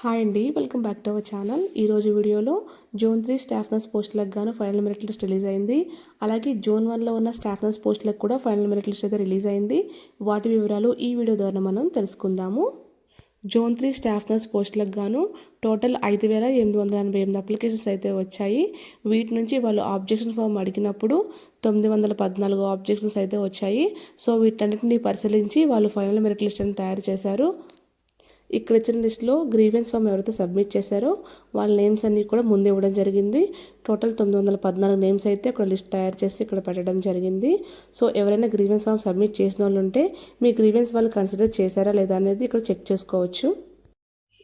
Hi అండి, welcome back to our channel. ఈరోజు వీడియోలో జోన్ 3 స్టాఫ్ నర్స్ పోస్టులకు గాను ఫైనల్ మెరిట్ లిస్ట్ రిలీజ్ అయింది. అలాగే జోన్ 1లో ఉన్న స్టాఫ్ నర్స్ పోస్టులకు కూడా ఫైనల్ మెరిట్ లిస్ట్ అయితే రిలీజ్ అయింది. వాటి వివరాలు ఈ వీడియో ద్వారా మనం తెలుసుకుందాము. జోన్ 3 స్టాఫ్ నర్స్ పోస్టులకు గాను టోటల్ 5,888 అప్లికేషన్స్ అయితే వచ్చాయి. వీటి నుంచి వాళ్ళు ఆబ్జెక్షన్ ఫామ్ అడిగినప్పుడు 914 ఆబ్జెక్షన్స్ అయితే వచ్చాయి. సో వీటన్నిటిని పరిశీలించి వాళ్ళు ఫైనల్ మెరిట్ లిస్ట్ అని తయారు చేశారు. ఇక్కడ ఇచ్చిన లిస్ట్లో గ్రీవెన్స్ ఫామ్ ఎవరైతే సబ్మిట్ చేశారో వాళ్ళ నేమ్స్ అన్నీ కూడా ముందు ఇవ్వడం జరిగింది. టోటల్ 914 నేమ్స్ అయితే ఇక్కడ లిస్ట్ తయారు చేసి ఇక్కడ పెట్టడం జరిగింది. సో ఎవరైనా గ్రీవెన్స్ ఫామ్ సబ్మిట్ చేసిన వాళ్ళు ఉంటే మీ గ్రీవెన్స్ వాళ్ళు కన్సిడర్ చేశారా లేదా అనేది ఇక్కడ చెక్ చేసుకోవచ్చు.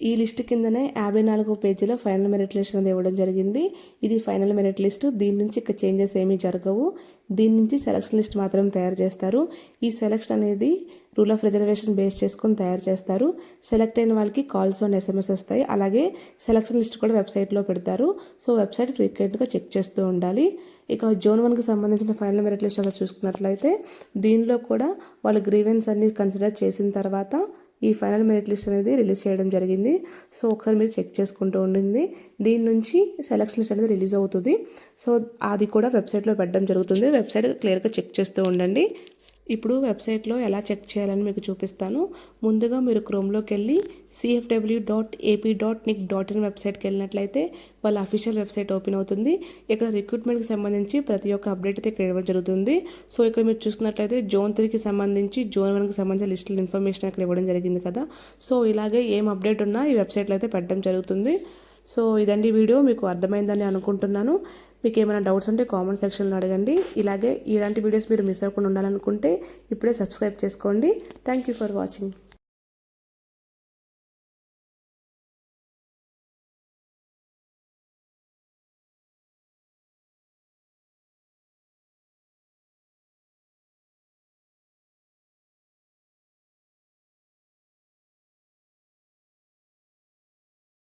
ఈ లిస్ట్ కిందనే 54 పేజీలో ఫైనల్ మెరిట్ లిస్ట్ అనేది ఇవ్వడం జరిగింది. ఇది ఫైనల్ మెరిట్ లిస్ట్. దీని నుంచి ఇక్కడ చేంజెస్ ఏమీ జరగవు. దీని నుంచి సెలక్షన్ లిస్ట్ మాత్రం తయారు చేస్తారు. ఈ సెలక్షన్ అనేది రూల్ ఆఫ్ రిజర్వేషన్ బేస్ చేసుకొని తయారు చేస్తారు. సెలెక్ట్ అయిన వాళ్ళకి కాల్స్ అండ్ SMS వస్తాయి. అలాగే సెలక్షన్ లిస్ట్ కూడా వెబ్సైట్లో పెడతారు. సో వెబ్సైట్ ఫ్రీక్వెంట్గా చెక్ చేస్తూ ఉండాలి. ఇక జోన్ 1కి సంబంధించిన ఫైనల్ మెరిట్ లిస్ట్ అలా చూసుకున్నట్లయితే దీనిలో కూడా వాళ్ళు గ్రీవెన్స్ అన్ని కన్సిడర్ చేసిన తర్వాత ఈ ఫైనల్ మెరిట్ లిస్ట్ అనేది రిలీజ్ చేయడం జరిగింది. సో ఒకసారి మీరు చెక్ చేసుకుంటూ ఉండింది. దీని నుంచి సెలక్షన్ లిస్ట్ అనేది రిలీజ్ అవుతుంది. సో అది కూడా వెబ్సైట్లో పెట్టడం జరుగుతుంది. వెబ్సైట్ క్లియర్గా చెక్ చేస్తూ ఉండండి. ఇప్పుడు వెబ్సైట్లో ఎలా చెక్ చేయాలని మీకు చూపిస్తాను. ముందుగా మీరు క్రోమ్లోకి వెళ్ళి cfw.ap.nic.in వెబ్సైట్కి వెళ్ళినట్లయితే వాళ్ళ అఫీషియల్ వెబ్సైట్ ఓపెన్ అవుతుంది. ఇక్కడ రిక్రూట్మెంట్కి సంబంధించి ప్రతి ఒక్క అప్డేట్ అయితే ఇక్కడ ఇవ్వడం జరుగుతుంది. సో ఇక్కడ మీరు చూసుకున్నట్లయితే జోన్ 3కి సంబంధించి జోన్ 1కి సంబంధించిన లిస్టుల ఇన్ఫర్మేషన్ అక్కడ ఇవ్వడం జరిగింది కదా. సో ఇలాగే ఏం అప్డేట్ ఉన్నా ఈ వెబ్సైట్లో అయితే పెట్టడం జరుగుతుంది. సో ఇదండి వీడియో, మీకు అర్థమైందని అనుకుంటున్నాను. మీకు ఏమైనా డౌట్స్ ఉంటే కామెంట్ సెక్షన్లో అడగండి. ఇలాగే ఇలాంటి వీడియోస్ మీరు మిస్ అవ్వకుండా ఉండాలనుకుంటే ఇప్పుడే సబ్స్క్రైబ్ చేసుకోండి. Thank you for watching.